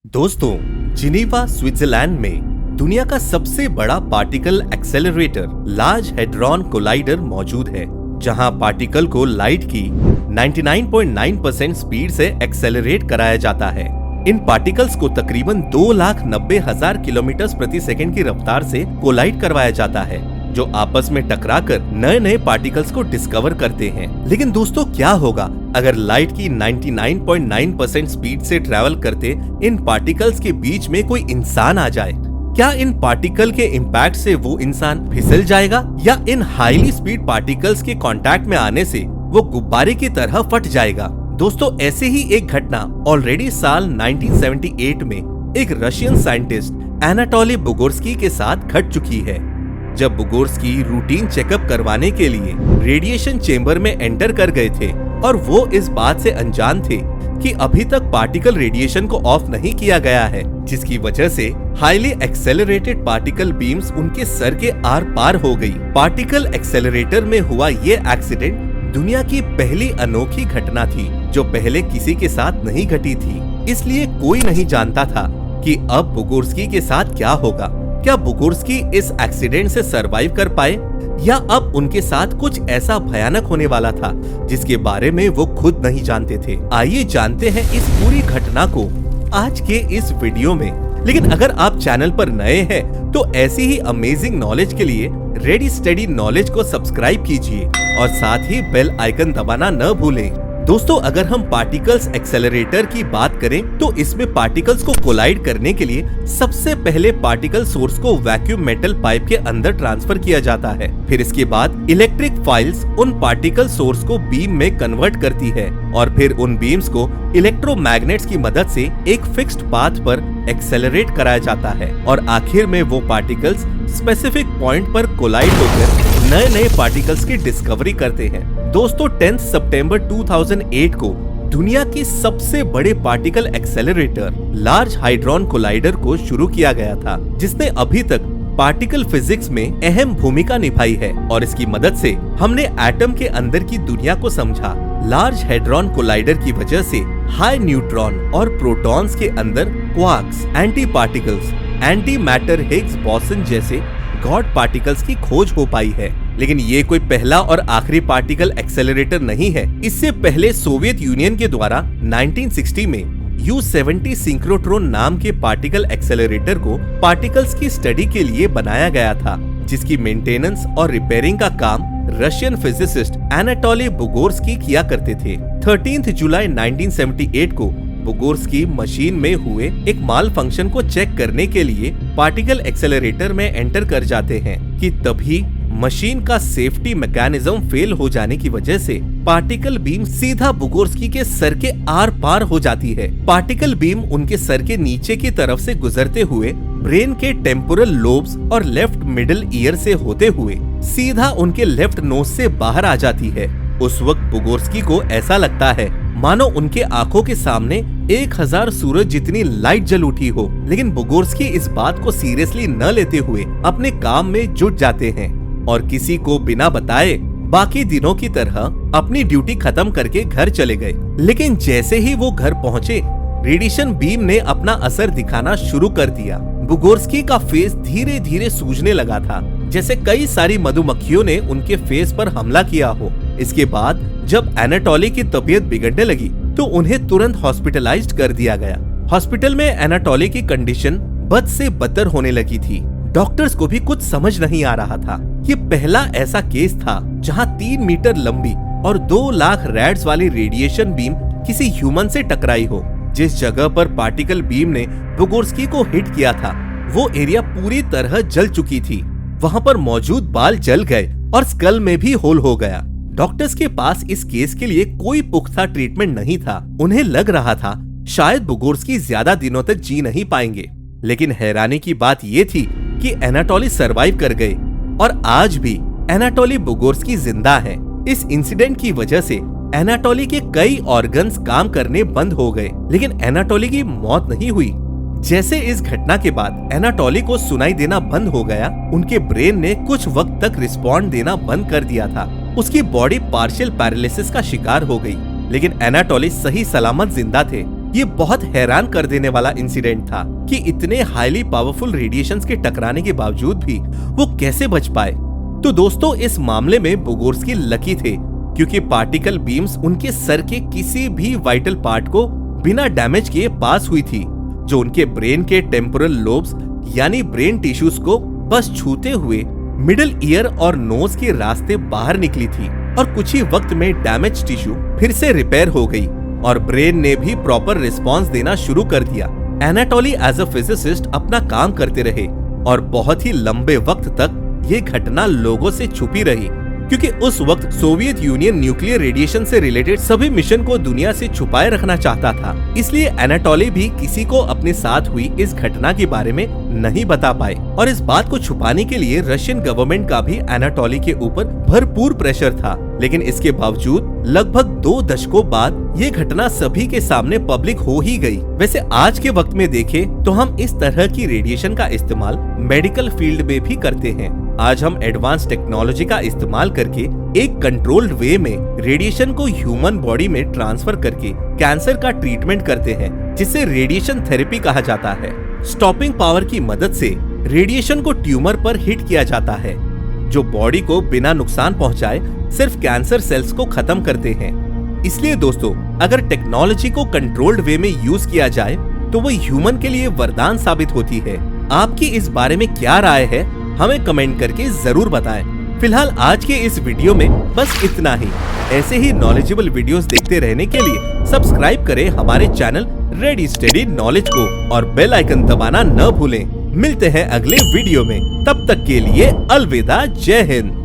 दोस्तों, Geneva Switzerland में दुनिया का सबसे बड़ा particle accelerator large hadron collider मौजूद है, जहां पार्टिकल को लाइट की 99.9% स्पीड से एक्सेलरेट कराया जाता है। इन पार्टिकल्स को तकरीबन 2,90,000 किलोमीटर प्रति सेकंड की रफ्तार से कोलाइड करवाया जाता है, जो आपस में टकराकर नए नए पार्टिकल्स को डिस्कवर करते हैं। लेकिन दोस्तों, क्या होगा अगर लाइट की 99.9% स्पीड से ट्रैवल करते इन पार्टिकल्स के बीच में कोई इंसान आ जाए? क्या इन पार्टिकल के इम्पैक्ट से वो इंसान फिसल जाएगा, या इन हाईली स्पीड पार्टिकल्स के कांटेक्ट में आने से वो गुब्बारे की तरह फट जाएगा? दोस्तों, ऐसे ही एक घटना ऑलरेडी साल 1978 में एक रशियन साइंटिस्ट एनाटोली बुगोर्स्की के साथ घट चुकी है, जब बुगोर्स्की रूटीन चेकअप करवाने के लिए रेडिएशन चेंबर में एंटर कर गए थे और वो इस बात से अनजान थे कि अभी तक पार्टिकल रेडिएशन को ऑफ नहीं किया गया है, जिसकी वजह से हाईली एक्सेलरेटेड पार्टिकल बीम्स उनके सर के आर पार हो गई। पार्टिकल एक्सेलरेटर में हुआ ये एक्सीडेंट दुनिया की पहली अनोखी घटना थी, जो पहले किसी के साथ नहीं घटी थी। इसलिए कोई नहीं जानता था कि अब बुगोर्स्की के साथ क्या होगा। क्या बुगोर्स्की इस एक्सीडेंट से सरवाइव कर पाए, या अब उनके साथ कुछ ऐसा भयानक होने वाला था जिसके बारे में वो खुद नहीं जानते थे? आइए जानते हैं इस पूरी घटना को आज के इस वीडियो में। लेकिन अगर आप चैनल पर नए हैं तो ऐसी ही अमेजिंग नॉलेज के लिए रेडी स्टडी नॉलेज को सब्सक्राइब कीजिए और साथ ही बेल आइकन दबाना न भूलें। दोस्तों, अगर हम पार्टिकल्स एक्सेलरेटर की बात करें तो इसमें पार्टिकल्स को कोलाइड करने के लिए सबसे पहले पार्टिकल सोर्स को वैक्यूम मेटल पाइप के अंदर ट्रांसफर किया जाता है। फिर इसके बाद इलेक्ट्रिक फाइल्स उन पार्टिकल सोर्स को बीम में कन्वर्ट करती है और फिर उन बीम्स को इलेक्ट्रोमैग्नेट्स की मदद से एक फिक्स्ड पाथ पर एक्सेलरेट कराया जाता है और आखिर में वो पार्टिकल्स स्पेसिफिक पॉइंट पर कोलाइड होकर नए नए पार्टिकल्स की डिस्कवरी करते हैं। दोस्तों, 10 सितंबर 2008 को दुनिया की सबसे बड़े पार्टिकल एक्सेलरेटर लार्ज हाइड्रॉन कोलाइडर को शुरू किया गया था, जिसने अभी तक पार्टिकल फिजिक्स में अहम भूमिका निभाई है और इसकी मदद से हमने एटम के अंदर की दुनिया को समझा। लार्ज हैड्रॉन कोलाइडर की वजह से हाई न्यूट्रॉन और प्रोटॉन्स के अंदर quarks, anti particles, anti matter Higgs boson जैसे गॉड पार्टिकल्स की खोज हो पाई है। लेकिन ये कोई पहला और आखिरी पार्टिकल एक्सेलरेटर नहीं है। इससे पहले सोवियत यूनियन के द्वारा 1960 में U-70 सिंक्रोट्रॉन नाम के पार्टिकल एक्सेलरेटर को पार्टिकल्स की स्टडी के लिए बनाया गया था, जिसकी मेंटेनेंस और रिपेयरिंग का काम रशियन फिजिसिस्ट एनाटोली बुगोर्स्की किया करते थे। 13 जुलाई 1978 को बुगोर्स्की मशीन में हुए एक माल फंक्शन को चेक करने के लिए पार्टिकल एक्सेलरेटर में एंटर कर जाते हैं कि तभी मशीन का सेफ्टी मैकेनिज्म फेल हो जाने की वजह से पार्टिकल बीम सीधा बुगोर्स्की के सर के आर पार हो जाती है। पार्टिकल बीम उनके सर के नीचे की तरफ से गुजरते हुए ब्रेन के टेम्पोरल लोब्स और लेफ्ट मिडिल ईयर से होते हुए सीधा उनके लेफ्ट नोज से बाहर आ जाती है। उस वक्त बुगोर्स्की को ऐसा लगता है मानो उनके आंखों के सामने 1000 सूरज जितनी लाइट जल उठी हो। लेकिन बुगोर्स्की इस बात को सीरियसली न लेते हुए अपने काम में जुट जाते हैं और किसी को बिना बताए बाकी दिनों की तरह अपनी ड्यूटी खत्म करके घर चले गए। लेकिन जैसे ही वो घर पहुंचे, रेडिएशन बीम ने अपना असर दिखाना शुरू कर दिया। बुगोर्स्की का फेस धीरे धीरे सूजने लगा था, जैसे कई सारी मधुमक्खियों ने उनके फेस पर हमला किया हो। इसके बाद जब एनाटोली की तबीयत बिगड़ने लगी तो उन्हें तुरंत हॉस्पिटलाइज्ड कर दिया गया। हॉस्पिटल में एनाटोली की कंडीशन बद से बदतर होने लगी थी। डॉक्टर्स को भी कुछ समझ नहीं आ रहा था। ये पहला ऐसा केस था जहां 3 मीटर लंबी और 2 लाख रैड्स वाली रेडिएशन बीम किसी ह्यूमन से टकराई हो। जिस जगह पर पार्टिकल बीम ने बुगोर्स्की को हिट किया था, वो एरिया पूरी तरह जल चुकी थी। वहां पर मौजूद बाल जल गए और स्कल में भी होल हो गया। डॉक्टर्स के पास इस केस के लिए कोई पुख्ता ट्रीटमेंट नहीं था। उन्हें लग रहा था शायद बुगोर्स्की ज्यादा दिनों तक जी नहीं पाएंगे। लेकिन हैरानी की बात ये थी कि एनाटोली सरवाइव कर गए और आज भी एनाटोली बुगोर्स्की जिंदा है। इस इंसिडेंट की वजह से एनाटोली के कई ऑर्गन्स काम करने बंद हो गए, लेकिन एनाटोली की मौत नहीं हुई। जैसे इस घटना के बाद एनाटोली को सुनाई देना बंद हो गया, उनके ब्रेन ने कुछ वक्त तक रिस्पॉन्ड देना बंद कर दिया था। उसकी बॉडी पार्शियल पैरालिसिस का शिकार हो गई, लेकिन एनाटोली सही सलामत जिंदा थे। ये बहुत हैरान कर देने वाला इंसिडेंट था कि इतने हाईली पावरफुल रेडिएशंस के टकराने के बावजूद भी वो कैसे बच पाए। तो दोस्तों, इस मामले में बुगोर्स्की लकी थे क्योंकि पार्टिकल बीम्स उनके सर के किसी भी वाइटल पार्ट को बिना डैमेज किए पास हुई थी, जो उनके ब्रेन के टेम्पोरल लोब्स यानी ब्रेन टिश्यूज को बस छूते हुए मिडिल ईयर और नोज के रास्ते बाहर निकली थी और कुछ ही वक्त में डैमेज टिश्यू फिर से रिपेयर हो गई और ब्रेन ने भी प्रॉपर रिस्पॉन्स देना शुरू कर दिया। एनाटोली एज अ फिजिसिस्ट अपना काम करते रहे और बहुत ही लंबे वक्त तक ये घटना लोगों से छुपी रही क्योंकि उस वक्त सोवियत यूनियन न्यूक्लियर रेडिएशन से रिलेटेड सभी मिशन को दुनिया से छुपाए रखना चाहता था। इसलिए एनाटोली भी किसी को अपने साथ हुई इस घटना के बारे में नहीं बता पाए और इस बात को छुपाने के लिए रशियन गवर्नमेंट का भी एनाटोली के ऊपर भरपूर प्रेशर था। लेकिन इसके बावजूद लगभग 2 दशकों बाद ये घटना सभी के सामने पब्लिक हो ही गई। वैसे आज के वक्त में देखें तो हम इस तरह की रेडिएशन का इस्तेमाल मेडिकल फील्ड में भी करते हैं। आज हम एडवांस टेक्नोलॉजी का इस्तेमाल करके एक कंट्रोल्ड वे में रेडिएशन को ह्यूमन बॉडी में ट्रांसफर करके कैंसर का ट्रीटमेंट करते हैं, जिसे रेडिएशन थेरेपी कहा जाता है। स्टॉपिंग पावर की मदद से रेडिएशन को ट्यूमर पर हिट किया जाता है, जो बॉडी को बिना नुकसान पहुंचाए सिर्फ कैंसर सेल्स को खत्म करते हैं। इसलिए दोस्तों, अगर टेक्नोलॉजी को कंट्रोल्ड वे में यूज किया जाए तो वो ह्यूमन के लिए वरदान साबित होती है। आपकी इस बारे में क्या राय है, हमें कमेंट करके जरूर बताएं। फिलहाल आज के इस वीडियो में बस इतना ही। ऐसे ही नॉलेजेबल वीडियोस देखते रहने के लिए सब्सक्राइब करें हमारे चैनल रेडी स्टडी नॉलेज को और बेल आइकन दबाना न भूलें। मिलते हैं अगले वीडियो में, तब तक के लिए अलविदा, जय हिंद।